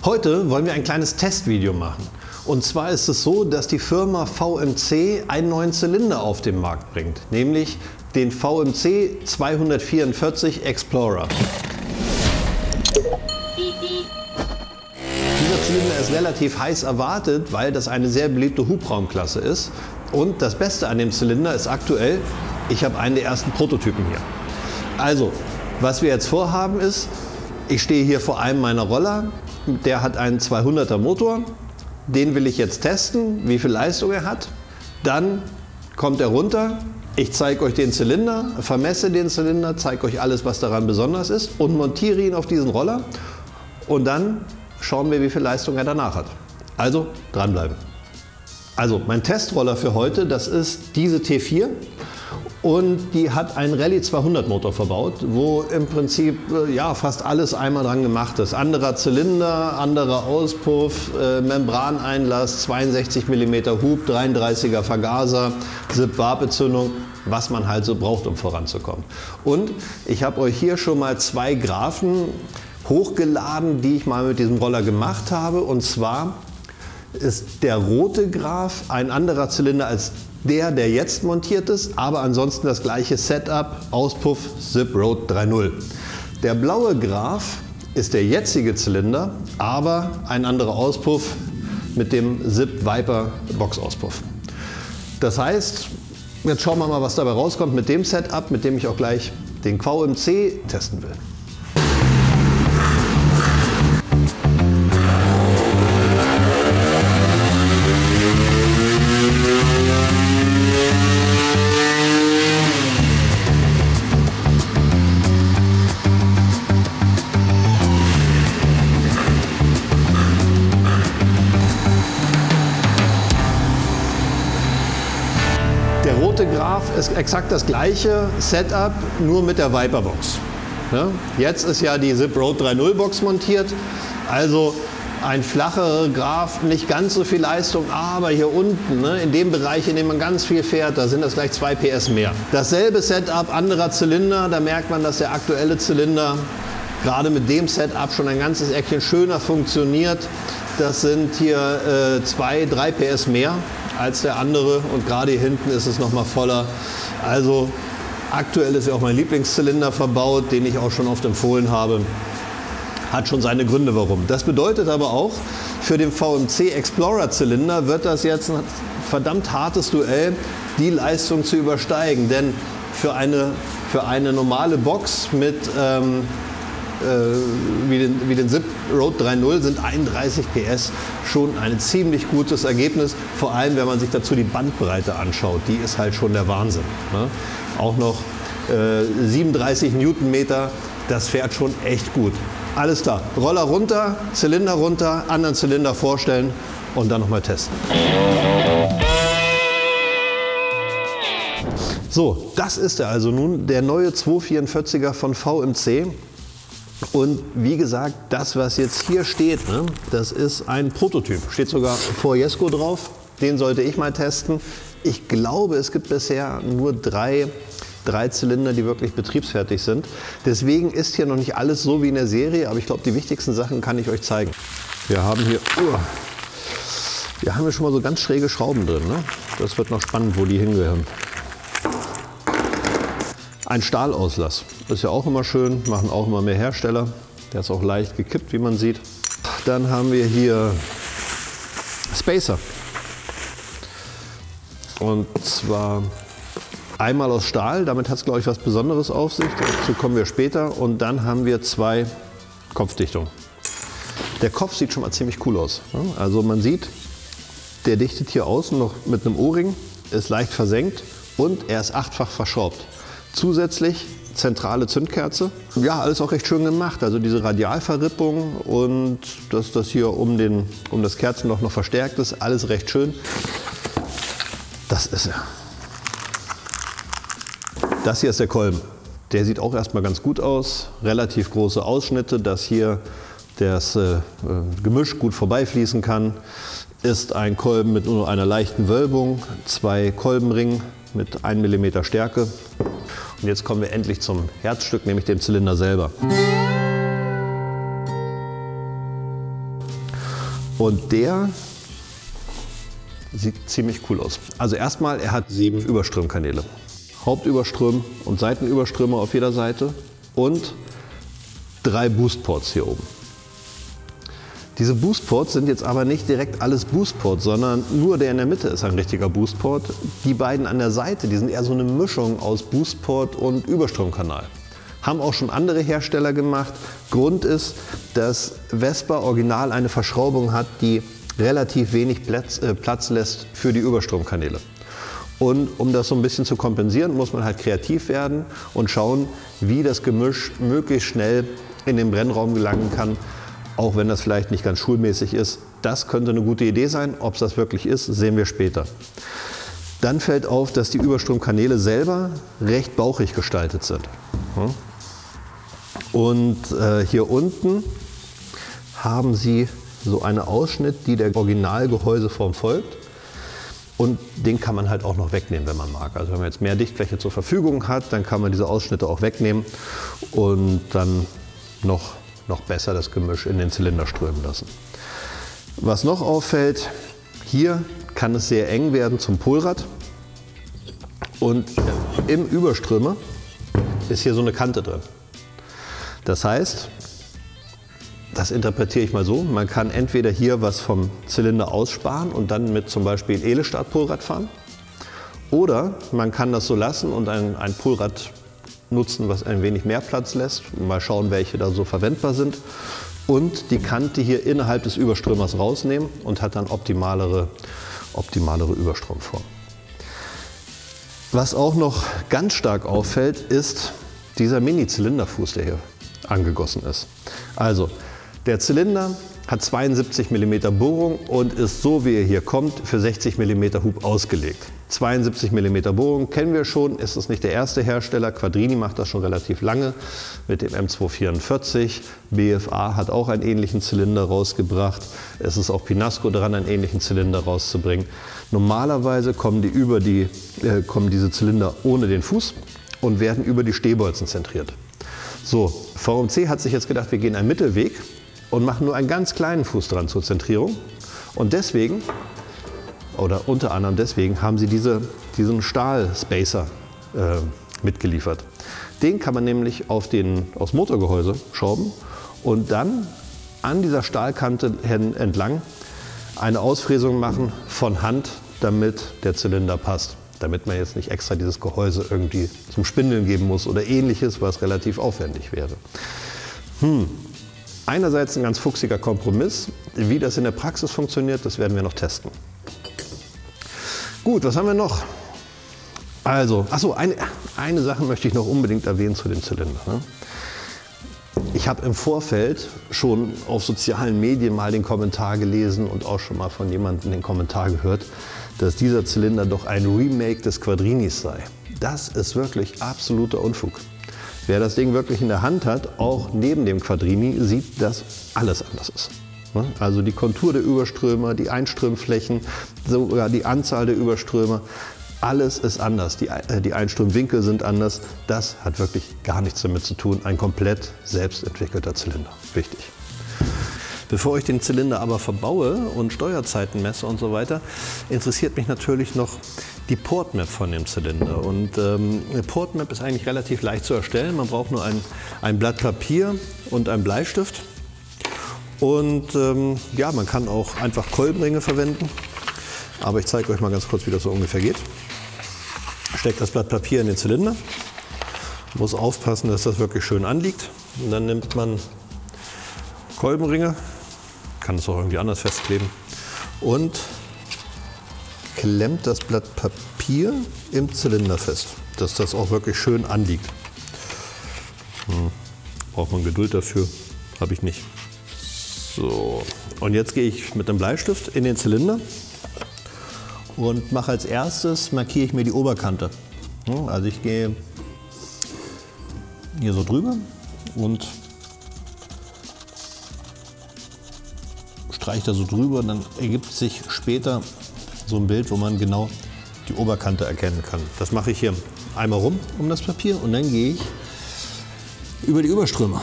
Heute wollen wir ein kleines Testvideo machen. Und zwar ist es so, dass die Firma VMC einen neuen Zylinder auf den Markt bringt, nämlich den VMC 244 Explorer. Dieser Zylinder ist relativ heiß erwartet, weil das eine sehr beliebte Hubraumklasse ist. Und das Beste an dem Zylinder ist aktuell, ich habe einen der ersten Prototypen hier. Also, was wir jetzt vorhaben ist, ich stehe hier vor einem meiner Roller, der hat einen 200er Motor, den will ich jetzt testen, wie viel Leistung er hat. Dann kommt er runter, ich zeige euch den Zylinder, vermesse den Zylinder, zeige euch alles, was daran besonders ist und montiere ihn auf diesen Roller und dann schauen wir, wie viel Leistung er danach hat. Also dranbleiben. Also mein Testroller für heute, das ist diese T4 und die hat einen Rallye 200 Motor verbaut, wo im Prinzip ja, fast alles einmal dran gemacht ist. Anderer Zylinder, anderer Auspuff, Membraneinlass, 62 mm Hub, 33er Vergaser, SIP-Warpezündung, was man halt so braucht, um voranzukommen. Und ich habe euch hier schon mal zwei Graphen hochgeladen, die ich mal mit diesem Roller gemacht habe. Und zwar ist der rote Graph ein anderer Zylinder als der jetzt montiert ist, aber ansonsten das gleiche Setup, Auspuff, SIP Road 3.0. Der blaue Graph ist der jetzige Zylinder, aber ein anderer Auspuff mit dem SIP Viper Boxauspuff. Das heißt, jetzt schauen wir mal, was dabei rauskommt mit dem Setup, mit dem ich auch gleich den VMC testen will. Der rote Graph ist exakt das gleiche Setup, nur mit der Viper Box. Jetzt ist ja die SIP Road 3.0 Box montiert, also ein flacherer Graph, nicht ganz so viel Leistung, aber hier unten, in dem Bereich, in dem man ganz viel fährt, da sind das gleich 2 PS mehr. Dasselbe Setup, anderer Zylinder, da merkt man, dass der aktuelle Zylinder gerade mit dem Setup schon ein ganzes Eckchen schöner funktioniert. Das sind hier 2, 3 PS mehr als der andere und gerade hier hinten ist es nochmal voller. Also aktuell ist ja auch mein Lieblingszylinder verbaut, den ich auch schon oft empfohlen habe. Hat schon seine Gründe warum. Das bedeutet aber auch, für den VMC Explorer Zylinder wird das jetzt ein verdammt hartes Duell, die Leistung zu übersteigen. Denn für eine normale Box mit wie den SIP Road 3.0 sind 31 PS schon ein ziemlich gutes Ergebnis, vor allem wenn man sich dazu die Bandbreite anschaut, die ist halt schon der Wahnsinn. Auch noch 37 Newtonmeter, das fährt schon echt gut. Alles klar, Roller runter, Zylinder runter, anderen Zylinder vorstellen und dann nochmal testen. So, das ist er also nun, der neue 244er von VMC. Und wie gesagt, das, was jetzt hier steht, das ist ein Prototyp. Steht sogar vor Jesko drauf. Den sollte ich mal testen. Ich glaube, es gibt bisher nur drei Zylinder, die wirklich betriebsfertig sind. Deswegen ist hier noch nicht alles so wie in der Serie, aber ich glaube, die wichtigsten Sachen kann ich euch zeigen. Wir haben hier schon mal so ganz schräge Schrauben drin. Das wird noch spannend, wo die hingehören. Ein Stahlauslass, ist ja auch immer schön, machen auch immer mehr Hersteller. Der ist auch leicht gekippt, wie man sieht. Dann haben wir hier Spacer. Und zwar einmal aus Stahl, damit hat es, glaube ich, was Besonderes auf sich. Dazu kommen wir später. Und dann haben wir 2 Kopfdichtungen. Der Kopf sieht schon mal ziemlich cool aus. Also man sieht, der dichtet hier außen noch mit einem O-Ring, ist leicht versenkt und er ist 8-fach verschraubt. Zusätzlich zentrale Zündkerze. Ja, alles auch recht schön gemacht. Also diese Radialverrippung und dass das hier um das Kerzenloch noch verstärkt ist, alles recht schön. Das ist er. Das hier ist der Kolben. Der sieht auch erstmal ganz gut aus. Relativ große Ausschnitte, dass hier das Gemisch gut vorbeifließen kann. Ist ein Kolben mit nur einer leichten Wölbung, 2 Kolbenringen mit 1 mm Stärke. Und jetzt kommen wir endlich zum Herzstück, nämlich dem Zylinder selber. Und der sieht ziemlich cool aus. Also erstmal, er hat 7 Überströmkanäle. Hauptüberström und Seitenüberströmer auf jeder Seite und 3 Boostports hier oben. Diese Boostports sind jetzt aber nicht direkt alles Boostports, sondern nur der in der Mitte ist ein richtiger Boostport. Die beiden an der Seite, die sind eher so eine Mischung aus Boostport und Überströmkanal. Haben auch schon andere Hersteller gemacht. Grund ist, dass Vespa original eine Verschraubung hat, die relativ wenig Platz lässt für die Überstromkanäle. Und um das so ein bisschen zu kompensieren, muss man halt kreativ werden und schauen, wie das Gemisch möglichst schnell in den Brennraum gelangen kann, auch wenn das vielleicht nicht ganz schulmäßig ist. Das könnte eine gute Idee sein. Ob es das wirklich ist, sehen wir später. Dann fällt auf, dass die Überstromkanäle selber recht bauchig gestaltet sind. Und hier unten haben Sie so einen Ausschnitt, die der Originalgehäuseform folgt. Und den kann man halt auch noch wegnehmen, wenn man mag. Also wenn man jetzt mehr Dichtfläche zur Verfügung hat, dann kann man diese Ausschnitte auch wegnehmen und dann noch besser das Gemisch in den Zylinder strömen lassen. Was noch auffällt, hier kann es sehr eng werden zum Polrad. Und im Überströmer ist hier so eine Kante drin. Das heißt, das interpretiere ich mal so, man kann entweder hier was vom Zylinder aussparen und dann mit zum Beispiel Elestart-Polrad fahren. Oder man kann das so lassen und ein Polrad nutzen, was ein wenig mehr Platz lässt. Mal schauen, welche da so verwendbar sind. Und die Kante hier innerhalb des Überströmers rausnehmen und hat dann optimalere Überstromform. Was auch noch ganz stark auffällt, ist dieser Mini-Zylinderfuß, der hier angegossen ist. Also der Zylinder hat 72 mm Bohrung und ist so, wie er hier kommt, für 60 mm Hub ausgelegt. 72 mm Bohrung kennen wir schon, ist es nicht der erste Hersteller. Quadrini macht das schon relativ lange mit dem M244. BFA hat auch einen ähnlichen Zylinder rausgebracht. Es ist auch Pinasco dran, einen ähnlichen Zylinder rauszubringen. Normalerweise kommen diese Zylinder ohne den Fuß und werden über die Stehbolzen zentriert. So, VMC hat sich jetzt gedacht, wir gehen einen Mittelweg und machen nur einen ganz kleinen Fuß dran zur Zentrierung. Und deswegen, oder unter anderem deswegen, haben sie diesen Stahl-Spacer mitgeliefert. Den kann man nämlich aufs Motorgehäuse schrauben und dann an dieser Stahlkante entlang eine Ausfräsung machen von Hand, damit der Zylinder passt. Damit man jetzt nicht extra dieses Gehäuse irgendwie zum Spindeln geben muss oder ähnliches, was relativ aufwendig wäre. Einerseits ein ganz fuchsiger Kompromiss. Wie das in der Praxis funktioniert, das werden wir noch testen. Gut, was haben wir noch? Also, achso, eine Sache möchte ich noch unbedingt erwähnen zu dem Zylinder. Ich habe im Vorfeld schon auf sozialen Medien mal den Kommentar gelesen und auch schon mal von jemandem den Kommentar gehört, dass dieser Zylinder doch ein Remake des Quadrinis sei. Das ist wirklich absoluter Unfug. Wer das Ding wirklich in der Hand hat, auch neben dem Quadrini, sieht, dass alles anders ist. Also die Kontur der Überströmer, die Einströmflächen, sogar die Anzahl der Überströmer, alles ist anders. Die Einströmwinkel sind anders. Das hat wirklich gar nichts damit zu tun. Ein komplett selbst entwickelter Zylinder. Wichtig. Bevor ich den Zylinder aber verbaue und Steuerzeiten messe und so weiter, interessiert mich natürlich noch die Portmap von dem Zylinder. Und eine Portmap ist eigentlich relativ leicht zu erstellen. Man braucht nur ein Blatt Papier und einen Bleistift. Und ja, man kann auch einfach Kolbenringe verwenden. Aber ich zeige euch mal ganz kurz, wie das so ungefähr geht. Steckt das Blatt Papier in den Zylinder. Muss aufpassen, dass das wirklich schön anliegt. Und dann nimmt man Kolbenringe, kann es auch irgendwie anders festkleben, und klemmt das Blatt Papier im Zylinder fest, dass das auch wirklich schön anliegt. Braucht man Geduld dafür, habe ich nicht. So, und jetzt gehe ich mit dem Bleistift in den Zylinder und mache als erstes, markiere ich mir die Oberkante. Also ich gehe hier so drüber und streiche da so drüber, dann ergibt sich später so ein Bild, wo man genau die Oberkante erkennen kann. Das mache ich hier einmal rum um das Papier und dann gehe ich über die Überströmer.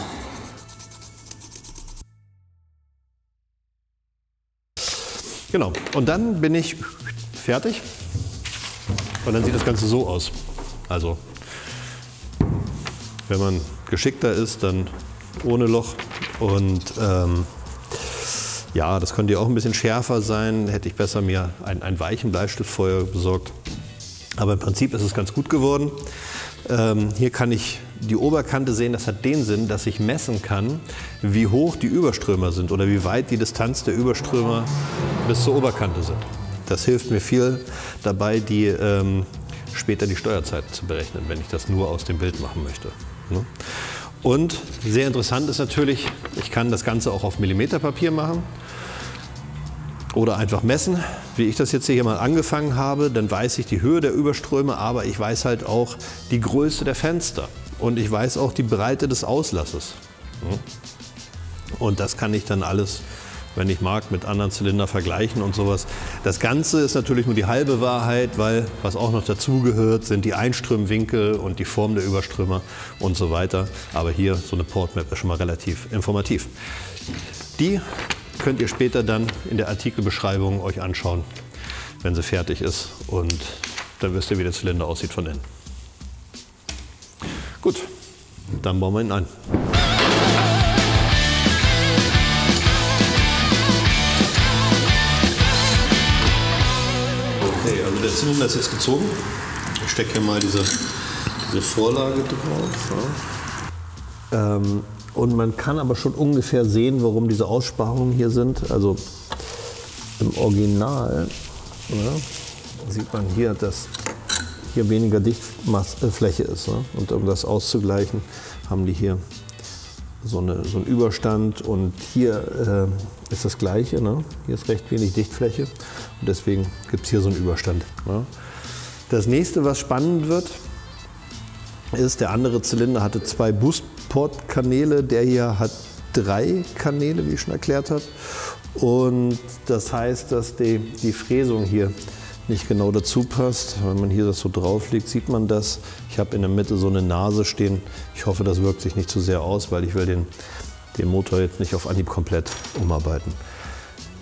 Genau, und dann bin ich fertig und dann sieht das Ganze so aus. Also, wenn man geschickter ist, dann ohne Loch und ja, das könnte ja auch ein bisschen schärfer sein, hätte ich besser mir einen weichen Bleistift vorher besorgt. Aber im Prinzip ist es ganz gut geworden. Hier kann ich die Oberkante sehen, das hat den Sinn, dass ich messen kann, wie hoch die Überströmer sind oder wie weit die Distanz der Überströmer bis zur Oberkante sind. Das hilft mir viel dabei, später die Steuerzeiten zu berechnen, wenn ich das nur aus dem Bild machen möchte. Und sehr interessant ist natürlich, ich kann das Ganze auch auf Millimeterpapier machen. Oder einfach messen, wie ich das jetzt hier mal angefangen habe, dann weiß ich die Höhe der Überströme, aber ich weiß halt auch die Größe der Fenster und ich weiß auch die Breite des Auslasses. Und das kann ich dann alles, wenn ich mag, mit anderen Zylindern vergleichen und sowas. Das Ganze ist natürlich nur die halbe Wahrheit, weil was auch noch dazugehört, sind die Einströmwinkel und die Form der Überströmer und so weiter. Aber hier so eine Portmap ist schon mal relativ informativ. Die könnt ihr später dann in der Artikelbeschreibung euch anschauen, wenn sie fertig ist. Und dann wisst ihr, wie der Zylinder aussieht von innen. Gut, dann bauen wir ihn ein. Okay, also der Zylinder ist jetzt gezogen. Ich stecke hier mal diese Vorlage drauf. Ja. Und man kann aber schon ungefähr sehen, warum diese Aussparungen hier sind. Also im Original sieht man hier, dass hier weniger Dichtfläche ist. Und um das auszugleichen, haben die hier so einen Überstand. Und hier ist das Gleiche. Hier ist recht wenig Dichtfläche. Und deswegen gibt es hier so einen Überstand. Das nächste, was spannend wird, ist, der andere Zylinder hatte 2 Boostport-Kanäle, der hier hat 3 Kanäle, wie ich schon erklärt habe. Und das heißt, dass die Fräsung hier nicht genau dazu passt. Wenn man hier das so drauf legt, sieht man das. Ich habe in der Mitte so eine Nase stehen. Ich hoffe, das wirkt sich nicht zu sehr aus, weil ich will den Motor jetzt nicht auf Anhieb komplett umarbeiten.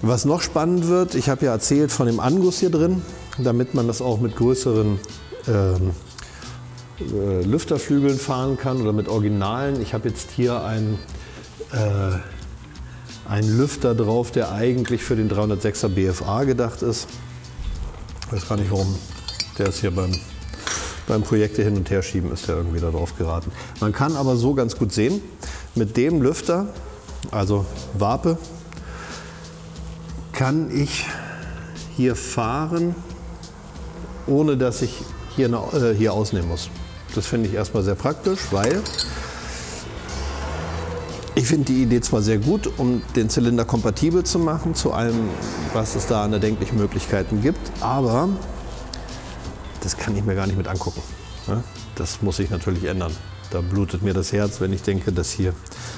Was noch spannend wird, ich habe ja erzählt von dem Anguss hier drin, damit man das auch mit größeren Lüfterflügeln fahren kann oder mit Originalen. Ich habe jetzt hier einen Lüfter drauf, der eigentlich für den 306er BFA gedacht ist. Ich weiß gar nicht warum. Der ist hier beim Projekte hin und her schieben, ist der irgendwie da drauf geraten. Man kann aber so ganz gut sehen, mit dem Lüfter, also Wape, kann ich hier fahren, ohne dass ich hier ausnehmen muss. Das finde ich erstmal sehr praktisch, weil ich finde die Idee zwar sehr gut, um den Zylinder kompatibel zu machen zu allem, was es da an erdenklichen Möglichkeiten gibt, aber das kann ich mir gar nicht mit angucken. Das muss sich natürlich ändern. Da blutet mir das Herz, wenn ich denke, dass hier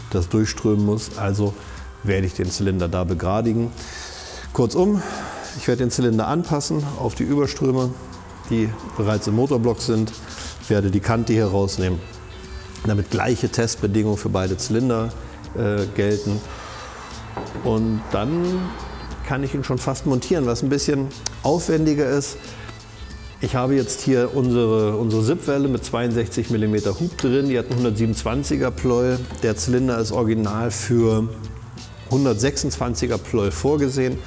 das durchströmen muss. Also werde ich den Zylinder da begradigen. Kurzum, ich werde den Zylinder anpassen auf die Überströme, die bereits im Motorblock sind. Ich werde die Kante hier rausnehmen, damit gleiche Testbedingungen für beide Zylinder gelten. Und dann kann ich ihn schon fast montieren, was ein bisschen aufwendiger ist. Ich habe jetzt hier unsere Zipwelle mit 62 mm Hub drin, die hat einen 127er Pleuel. Der Zylinder ist original für 126er Pleuel vorgesehen.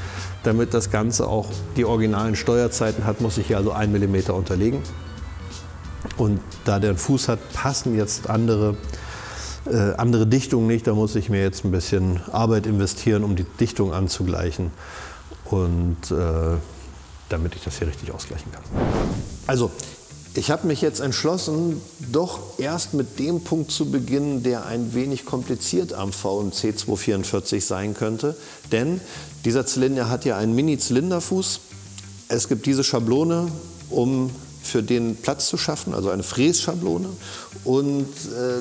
Damit das Ganze auch die originalen Steuerzeiten hat, muss ich hier also 1 mm unterlegen. Und da der einen Fuß hat, passen jetzt andere Dichtungen nicht. Da muss ich mir jetzt ein bisschen Arbeit investieren, um die Dichtung anzugleichen. Und damit ich das hier richtig ausgleichen kann. Also, ich habe mich jetzt entschlossen, doch erst mit dem Punkt zu beginnen, der ein wenig kompliziert am VMC 244 sein könnte. Denn dieser Zylinder hat ja einen Mini-Zylinderfuß. Es gibt diese Schablone, um für den Platz zu schaffen, also eine Frässchablone. Und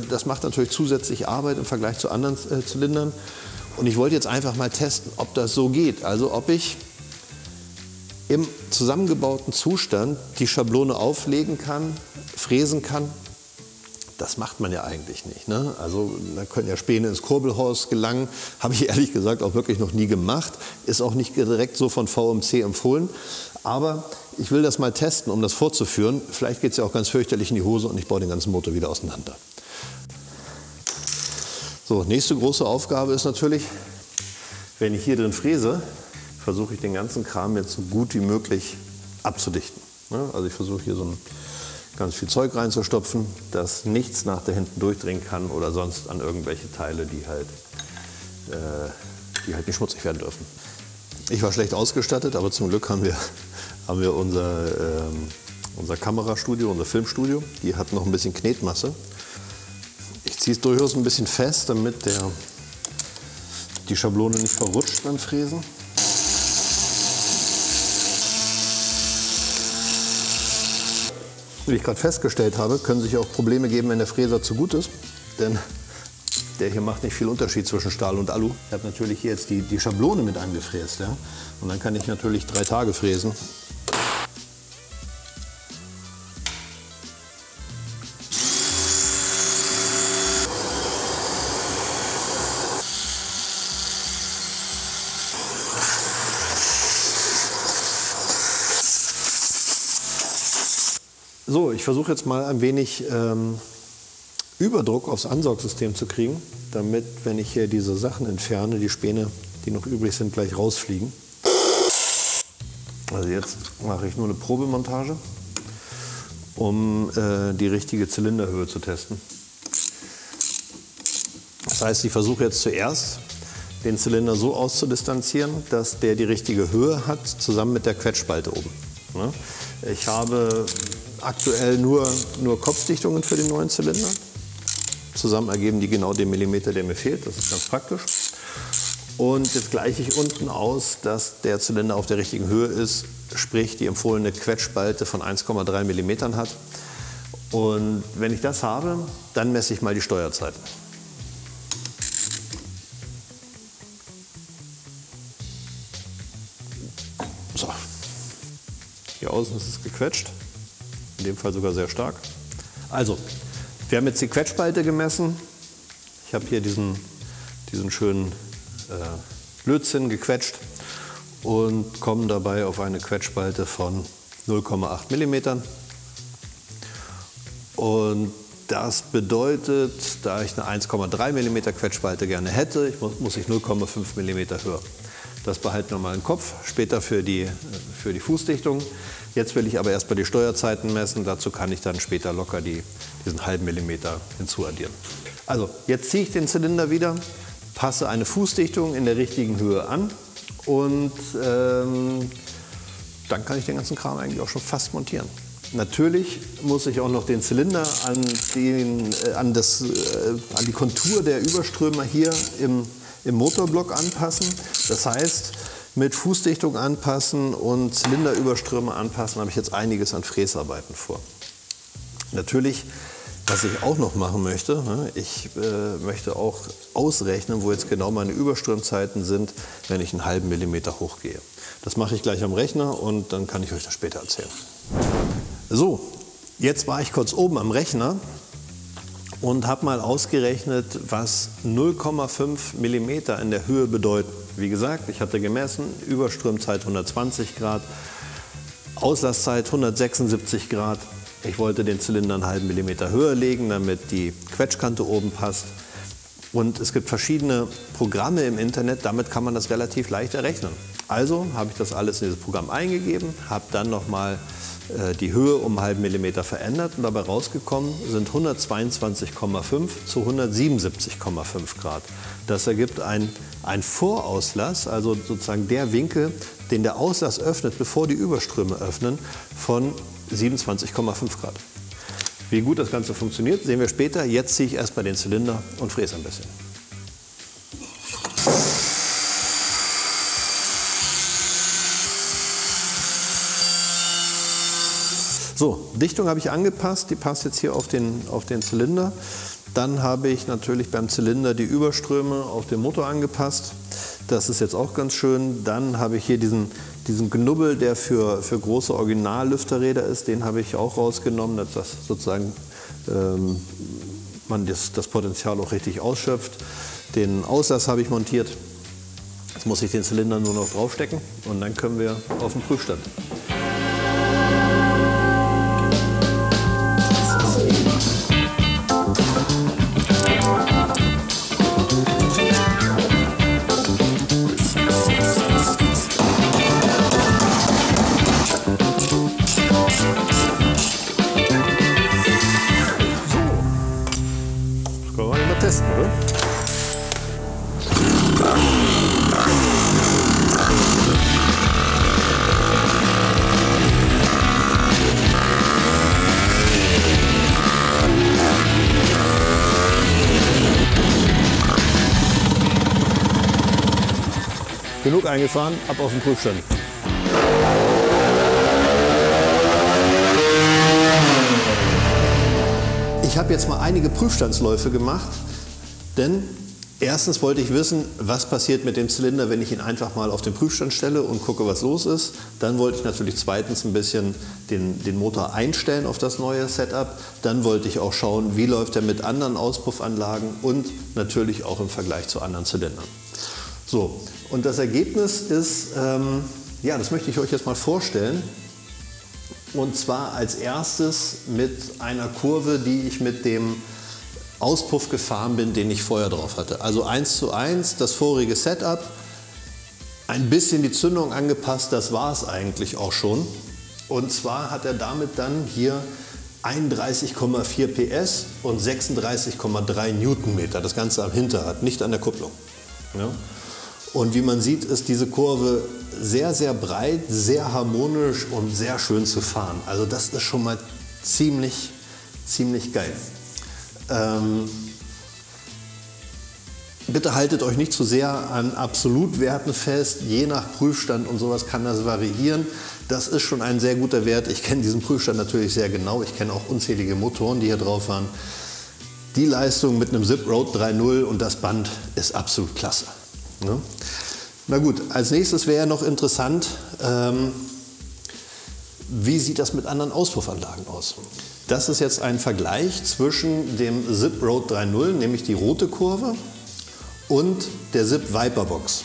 das macht natürlich zusätzlich Arbeit im Vergleich zu anderen Zylindern. Und ich wollte jetzt einfach mal testen, ob das so geht. Also ob ich im zusammengebauten Zustand die Schablone auflegen kann, fräsen kann, das macht man ja eigentlich nicht, ne? Also da können ja Späne ins Kurbelhaus gelangen, habe ich ehrlich gesagt auch wirklich noch nie gemacht, ist auch nicht direkt so von VMC empfohlen, aber ich will das mal testen, um das vorzuführen. Vielleicht geht es ja auch ganz fürchterlich in die Hose und ich baue den ganzen Motor wieder auseinander. So, nächste große Aufgabe ist natürlich, wenn ich hier drin fräse, versuche ich den ganzen Kram jetzt so gut wie möglich abzudichten. Also ich versuche hier so ganz viel Zeug reinzustopfen, dass nichts nach da hinten durchdringen kann oder sonst an irgendwelche Teile, die halt nicht schmutzig werden dürfen. Ich war schlecht ausgestattet, aber zum Glück haben wir unser Kamerastudio, unser Filmstudio. Die hat noch ein bisschen Knetmasse. Ich ziehe es durchaus ein bisschen fest, damit die Schablone nicht verrutscht beim Fräsen. Wie ich gerade festgestellt habe, können sich auch Probleme geben, wenn der Fräser zu gut ist. Denn der hier macht nicht viel Unterschied zwischen Stahl und Alu. Ich habe natürlich hier jetzt die Schablone mit angefräst. Ja? Und dann kann ich natürlich 3 Tage fräsen. So, ich versuche jetzt mal ein wenig Überdruck aufs Ansaugsystem zu kriegen, damit, wenn ich hier diese Sachen entferne, die Späne, die noch übrig sind, gleich rausfliegen. Also jetzt mache ich nur eine Probemontage, um die richtige Zylinderhöhe zu testen. Das heißt, ich versuche jetzt zuerst, den Zylinder so auszudistanzieren, dass der die richtige Höhe hat, zusammen mit der Quetschspalte oben. Ich habe aktuell nur Kopfdichtungen für den neuen Zylinder. Zusammen ergeben die genau den Millimeter, der mir fehlt. Das ist ganz praktisch. Und jetzt gleiche ich unten aus, dass der Zylinder auf der richtigen Höhe ist, sprich die empfohlene Quetschspalte von 1,3 mm hat. Und wenn ich das habe, dann messe ich mal die Steuerzeiten. So. Hier außen ist es gequetscht. In dem Fall sogar sehr stark. Also, wir haben jetzt die Quetschspalte gemessen. Ich habe hier diesen schönen Lötzinn gequetscht und komme dabei auf eine Quetschspalte von 0,8 mm. Und das bedeutet, da ich eine 1,3 mm Quetschspalte gerne hätte, muss ich 0,5 mm höher. Das behalten wir mal im Kopf, später für die Fußdichtung. Jetzt will ich aber erst mal die Steuerzeiten messen. Dazu kann ich dann später locker diesen halben Millimeter hinzuaddieren. Also jetzt ziehe ich den Zylinder wieder, passe eine Fußdichtung in der richtigen Höhe an und dann kann ich den ganzen Kram eigentlich auch schon fast montieren. Natürlich muss ich auch noch den Zylinder an die Kontur der Überströmer hier im Motorblock anpassen. Das heißt, mit Fußdichtung anpassen und Zylinderüberströme anpassen, habe ich jetzt einiges an Fräsarbeiten vor. Natürlich, was ich auch noch machen möchte, ich möchte auch ausrechnen, wo jetzt genau meine Überströmzeiten sind, wenn ich einen halben Millimeter hochgehe. Das mache ich gleich am Rechner und dann kann ich euch das später erzählen. So, jetzt war ich kurz oben am Rechner und habe mal ausgerechnet, was 0,5 mm in der Höhe bedeuten. Wie gesagt, ich hatte gemessen, Überströmzeit 120 Grad, Auslastzeit 176 Grad. Ich wollte den Zylinder einen halben Millimeter höher legen, damit die Quetschkante oben passt. Und es gibt verschiedene Programme im Internet, damit kann man das relativ leicht errechnen. Also habe ich das alles in dieses Programm eingegeben, habe dann nochmal die Höhe um einen halben Millimeter verändert und dabei rausgekommen sind 122,5 zu 177,5 Grad. Das ergibt ein Vorauslass, also sozusagen der Winkel, den der Auslass öffnet, bevor die Überströme öffnen, von 27,5 Grad. Wie gut das Ganze funktioniert, sehen wir später. Jetzt ziehe ich erstmal den Zylinder und fräse ein bisschen. So, Dichtung habe ich angepasst, die passt jetzt hier auf den Zylinder. Dann habe ich natürlich beim Zylinder die Überströme auf den Motor angepasst. Das ist jetzt auch ganz schön. Dann habe ich hier diesen Knubbel, der für große Originallüfterräder ist, den habe ich auch rausgenommen, dass das sozusagen man das Potenzial auch richtig ausschöpft. Den Auslass habe ich montiert. Jetzt muss ich den Zylinder nur noch draufstecken und dann können wir auf den Prüfstand. Testen, oder? Genug eingefahren, ab auf den Prüfstand. Ich habe jetzt mal einige Prüfstandsläufe gemacht, denn erstens wollte ich wissen, was passiert mit dem Zylinder, wenn ich ihn einfach mal auf den Prüfstand stelle und gucke, was los ist. Dann wollte ich natürlich zweitens ein bisschen den Motor einstellen auf das neue Setup. Dann wollte ich auch schauen, wie läuft er mit anderen Auspuffanlagen und natürlich auch im Vergleich zu anderen Zylindern. So, und das Ergebnis ist, ja, das möchte ich euch jetzt mal vorstellen. Und zwar als erstes mit einer Kurve, die ich mit dem Auspuff gefahren bin, den ich vorher drauf hatte. Also 1:1, das vorige Setup, ein bisschen die Zündung angepasst, das war es eigentlich auch schon. Und zwar hat er damit dann hier 31,4 PS und 36,3 Newtonmeter, das Ganze am Hinterrad, nicht an der Kupplung. Ja. Und wie man sieht, ist diese Kurve sehr, sehr breit, sehr harmonisch und sehr schön zu fahren. Also das ist schon mal ziemlich geil. Bitte haltet euch nicht zu sehr an Absolutwerten fest. Je nach Prüfstand und sowas kann das variieren. Das ist schon ein sehr guter Wert. Ich kenne diesen Prüfstand natürlich sehr genau. Ich kenne auch unzählige Motoren, die hier drauf waren. Die Leistung mit einem ZipRoad 3.0 und das Band ist absolut klasse. Ne? Na gut, als nächstes wäre noch interessant, wie sieht das mit anderen Auspuffanlagen aus? Das ist jetzt ein Vergleich zwischen dem ZipRoad 3.0, nämlich die rote Kurve, und der ZIP Viperbox.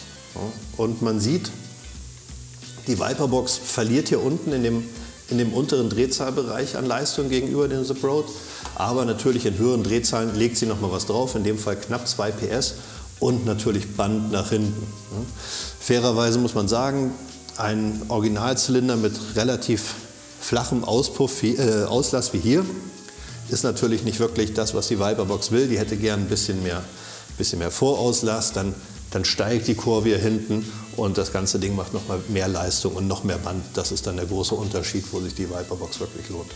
Und man sieht, die Viperbox verliert hier unten in dem unteren Drehzahlbereich an Leistung gegenüber dem ZipRoad, aber natürlich in höheren Drehzahlen legt sie noch mal was drauf, in dem Fall knapp 2 PS und natürlich Band nach hinten. Fairerweise muss man sagen, ein Originalzylinder mit relativ flachem Auslass wie hier ist natürlich nicht wirklich das, was die Viperbox will. Die hätte gern ein bisschen mehr Vorauslass, dann steigt die Kurve hier hinten und das ganze Ding macht noch mal mehr Leistung und noch mehr Band. Das ist dann der große Unterschied, wo sich die Viperbox wirklich lohnt.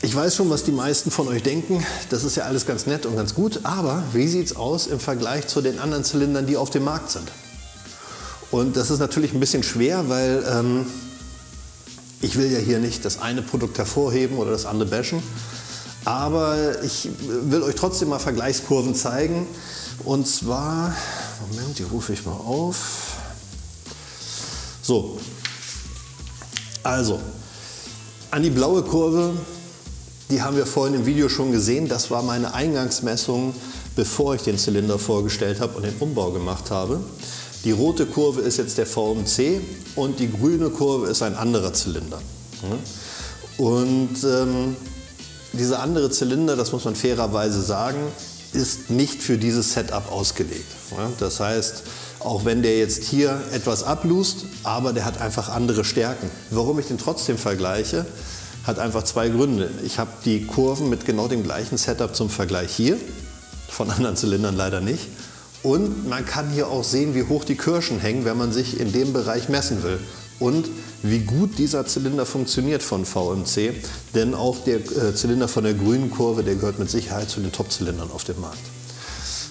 Ich weiß schon, was die meisten von euch denken. Das ist ja alles ganz nett und ganz gut, aber wie sieht es aus im Vergleich zu den anderen Zylindern, die auf dem Markt sind? Und das ist natürlich ein bisschen schwer, weil ich will ja hier nicht das eine Produkt hervorheben oder das andere bashen. Aber ich will euch trotzdem mal Vergleichskurven zeigen. Und zwar, Moment, die rufe ich mal auf. So, also, an die blaue Kurve, die haben wir vorhin im Video schon gesehen. Das war meine Eingangsmessung, bevor ich den Zylinder vorgestellt habe und den Umbau gemacht habe. Die rote Kurve ist jetzt der VMC und die grüne Kurve ist ein anderer Zylinder. Und dieser andere Zylinder, das muss man fairerweise sagen, ist nicht für dieses Setup ausgelegt. Das heißt, auch wenn der jetzt hier etwas ablust, aber der hat einfach andere Stärken. Warum ich den trotzdem vergleiche, hat einfach zwei Gründe. Ich habe die Kurven mit genau dem gleichen Setup zum Vergleich hier, von anderen Zylindern leider nicht. Und man kann hier auch sehen, wie hoch die Kirschen hängen, wenn man sich in dem Bereich messen will. Und wie gut dieser Zylinder funktioniert von VMC, denn auch der Zylinder von der grünen Kurve, der gehört mit Sicherheit zu den Top-Zylindern auf dem Markt.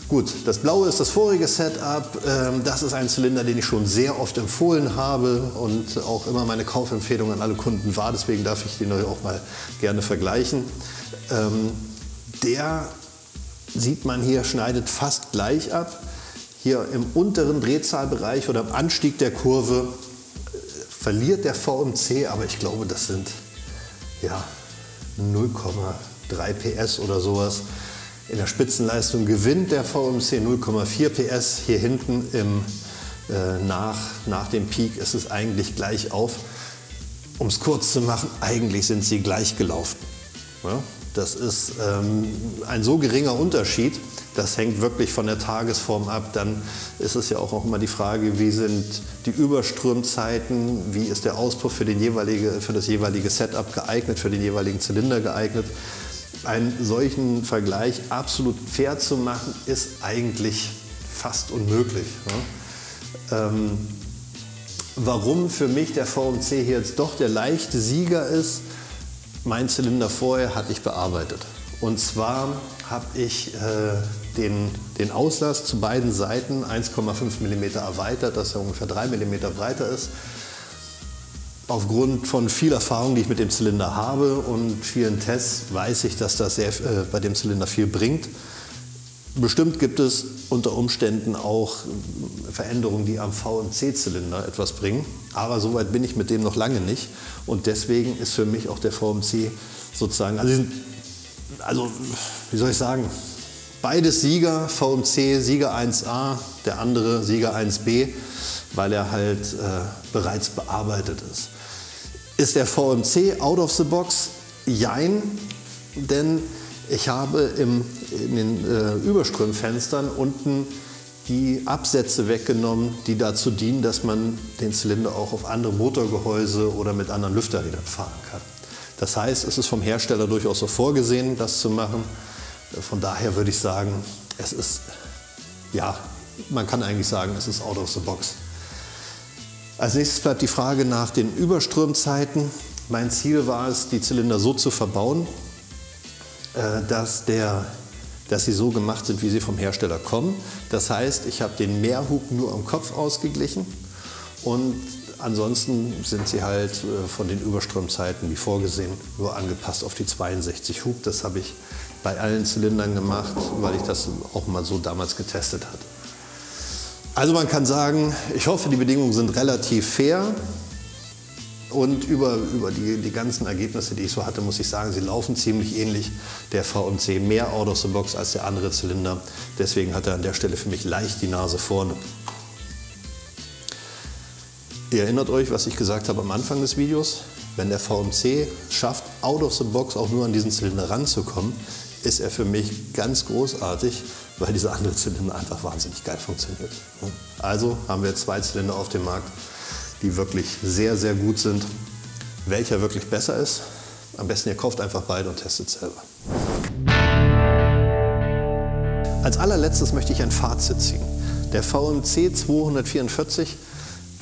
Gut, das blaue ist das vorige Setup. Das ist ein Zylinder, den ich schon sehr oft empfohlen habe und auch immer meine Kaufempfehlung an alle Kunden war. Deswegen darf ich den euch auch mal gerne vergleichen. Der sieht man hier, schneidet fast gleich ab. Hier im unteren Drehzahlbereich oder im Anstieg der Kurve verliert der VMC, aber ich glaube, das sind ja 0,3 PS oder sowas. In der Spitzenleistung gewinnt der VMC 0,4 PS. Hier hinten nach dem Peak ist es eigentlich gleich auf. Um es kurz zu machen, eigentlich sind sie gleich gelaufen. Ja, das ist ein so geringer Unterschied, das hängt wirklich von der Tagesform ab. Dann ist es ja auch immer die Frage, wie sind die Überströmzeiten, wie ist der Auspuff für das jeweilige Setup geeignet, für den jeweiligen Zylinder geeignet. Einen solchen Vergleich absolut fair zu machen, ist eigentlich fast unmöglich. Ja. Warum für mich der VMC hier jetzt doch der leichte Sieger ist, mein Zylinder vorher hatte ich bearbeitet. Und zwar habe ich den Auslass zu beiden Seiten 1,5 mm erweitert, dass er ungefähr 3 mm breiter ist. Aufgrund von viel Erfahrung, die ich mit dem Zylinder habe und vielen Tests, weiß ich, dass das bei dem Zylinder viel bringt. Bestimmt gibt es unter Umständen auch Veränderungen, die am VMC-Zylinder etwas bringen. Aber so weit bin ich mit dem noch lange nicht. Und deswegen ist für mich auch der VMC sozusagen, also wie soll ich sagen, beides Sieger, VMC Sieger 1A, der andere Sieger 1B, weil er halt bereits bearbeitet ist. Ist der VMC out of the box? Jein, denn ich habe in den Überströmfenstern unten die Absätze weggenommen, die dazu dienen, dass man den Zylinder auch auf andere Motorgehäuse oder mit anderen Lüfterrädern fahren kann. Das heißt, es ist vom Hersteller durchaus so vorgesehen, das zu machen. Von daher würde ich sagen, es ist, ja, man kann eigentlich sagen, es ist out of the box. Als nächstes bleibt die Frage nach den Überströmzeiten. Mein Ziel war es, die Zylinder so zu verbauen, dass sie so gemacht sind, wie sie vom Hersteller kommen. Das heißt, ich habe den Mehrhub nur am Kopf ausgeglichen und ansonsten sind sie halt von den Überströmzeiten, wie vorgesehen, nur angepasst auf die 62 Hub. Das habe ich bei allen Zylindern gemacht, weil ich das auch mal so damals getestet hatte. Also man kann sagen, ich hoffe, die Bedingungen sind relativ fair. Und über die ganzen Ergebnisse, die ich so hatte, muss ich sagen, sie laufen ziemlich ähnlich. Der VMC mehr out of the box als der andere Zylinder. Deswegen hat er an der Stelle für mich leicht die Nase vorne. Ihr erinnert euch, was ich gesagt habe am Anfang des Videos? Wenn der VMC schafft, out of the box auch nur an diesen Zylinder ranzukommen, ist er für mich ganz großartig, weil dieser andere Zylinder einfach wahnsinnig geil funktioniert. Also haben wir 2 Zylinder auf dem Markt, die wirklich sehr, sehr gut sind. Welcher wirklich besser ist? Am besten ihr kauft einfach beide und testet selber. Als allerletztes möchte ich ein Fazit ziehen. Der VMC 244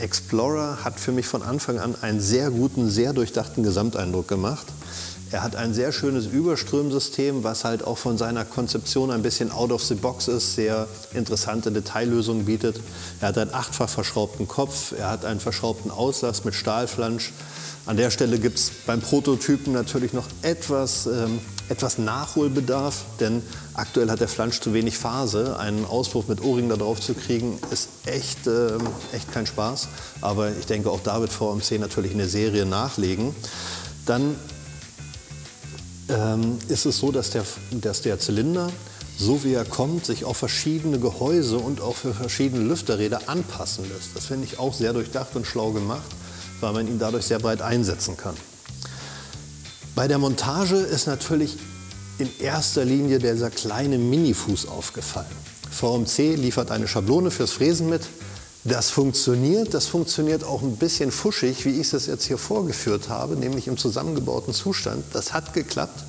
Explorer hat für mich von Anfang an einen sehr guten, sehr durchdachten Gesamteindruck gemacht. Er hat ein sehr schönes Überströmsystem, was halt auch von seiner Konzeption ein bisschen out of the box ist, sehr interessante Detaillösungen bietet. Er hat einen 8-fach verschraubten Kopf, er hat einen verschraubten Auslass mit Stahlflansch. An der Stelle gibt es beim Prototypen natürlich noch etwas Nachholbedarf, denn aktuell hat der Flansch zu wenig Phase. Einen Auspuff mit O-Ring da drauf zu kriegen, ist echt kein Spaß. Aber ich denke, auch da wird VMC natürlich in der Serie nachlegen. Dann ist es so, dass der Zylinder, so wie er kommt, sich auf verschiedene Gehäuse und auch für verschiedene Lüfterräder anpassen lässt. Das finde ich auch sehr durchdacht und schlau gemacht, weil man ihn dadurch sehr breit einsetzen kann. Bei der Montage ist natürlich in erster Linie dieser kleine Minifuß aufgefallen. VMC liefert eine Schablone fürs Fräsen mit. Das funktioniert auch ein bisschen fuschig, wie ich es jetzt hier vorgeführt habe, nämlich im zusammengebauten Zustand. Das hat geklappt.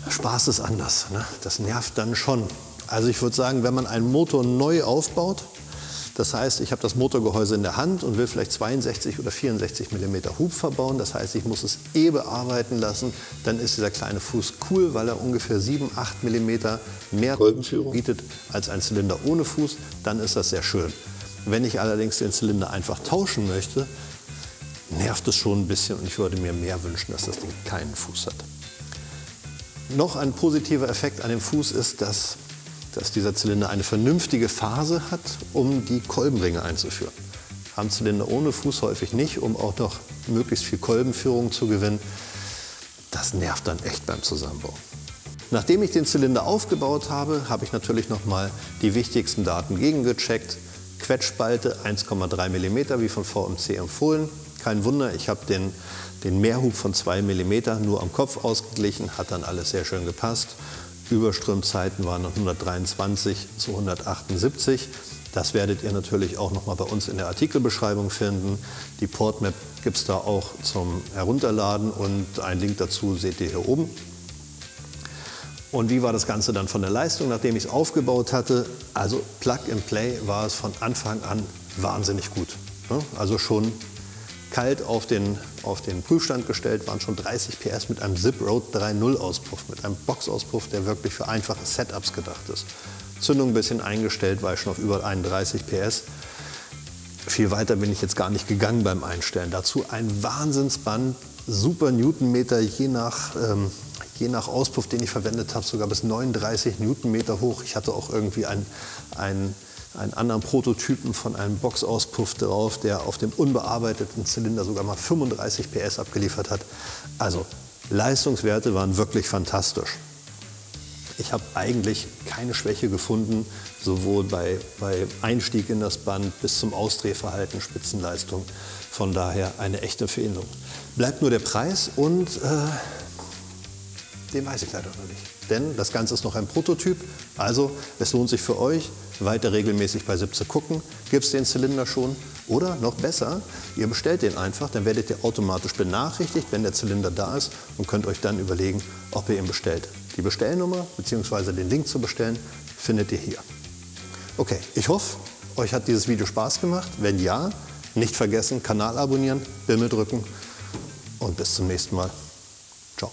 Spaß ist anders, ne? Das nervt dann schon. Also ich würde sagen, wenn man einen Motor neu aufbaut, das heißt, ich habe das Motorgehäuse in der Hand und will vielleicht 62 oder 64 mm Hub verbauen, das heißt, ich muss es bearbeiten lassen, dann ist dieser kleine Fuß cool, weil er ungefähr 7, 8 mm mehr Kolbenführung bietet als ein Zylinder ohne Fuß, dann ist das sehr schön. Wenn ich allerdings den Zylinder einfach tauschen möchte, nervt es schon ein bisschen und ich würde mir mehr wünschen, dass das Ding keinen Fuß hat. Noch ein positiver Effekt an dem Fuß ist, dass dieser Zylinder eine vernünftige Phase hat, um die Kolbenringe einzuführen. Haben Zylinder ohne Fuß häufig nicht, um auch noch möglichst viel Kolbenführung zu gewinnen. Das das nervt dann echt beim Zusammenbau. Nachdem ich den Zylinder aufgebaut habe, habe ich natürlich nochmal die wichtigsten Daten gegengecheckt. Quetschspalte 1,3 mm, wie von VMC empfohlen. Kein Wunder, ich habe den Mehrhub von 2 mm nur am Kopf ausgeglichen, hat dann alles sehr schön gepasst. Überströmzeiten waren 123 zu 178. Das werdet ihr natürlich auch nochmal bei uns in der Artikelbeschreibung finden. Die Portmap gibt es da auch zum Herunterladen und einen Link dazu seht ihr hier oben. Und wie war das Ganze dann von der Leistung, nachdem ich es aufgebaut hatte? Also Plug and Play war es von Anfang an wahnsinnig gut. Also schon kalt auf den Prüfstand gestellt, waren schon 30 PS mit einem ZipRoad 3.0 Auspuff, mit einem Boxauspuff, der wirklich für einfache Setups gedacht ist. Zündung ein bisschen eingestellt, war ich schon auf über 31 PS. Viel weiter bin ich jetzt gar nicht gegangen beim Einstellen. Dazu ein Wahnsinnsband, super Newtonmeter, je nach Auspuff, den ich verwendet habe, sogar bis 39 Newtonmeter hoch. Ich hatte auch irgendwie einen anderen Prototypen von einem Boxauspuff drauf, der auf dem unbearbeiteten Zylinder sogar mal 35 PS abgeliefert hat. Also Leistungswerte waren wirklich fantastisch. Ich habe eigentlich keine Schwäche gefunden, sowohl bei Einstieg in das Band bis zum Ausdrehverhalten, Spitzenleistung. Von daher eine echte Empfehlung. Bleibt nur der Preis und den weiß ich leider noch nicht. Denn das Ganze ist noch ein Prototyp, also es lohnt sich für euch, weiter regelmäßig bei SIP zu gucken. Gibt es den Zylinder schon? Oder noch besser, ihr bestellt den einfach, dann werdet ihr automatisch benachrichtigt, wenn der Zylinder da ist und könnt euch dann überlegen, ob ihr ihn bestellt. Die Bestellnummer bzw. den Link zu bestellen findet ihr hier. Okay, ich hoffe, euch hat dieses Video Spaß gemacht. Wenn ja, nicht vergessen, Kanal abonnieren, Bimmel drücken und bis zum nächsten Mal. Ciao.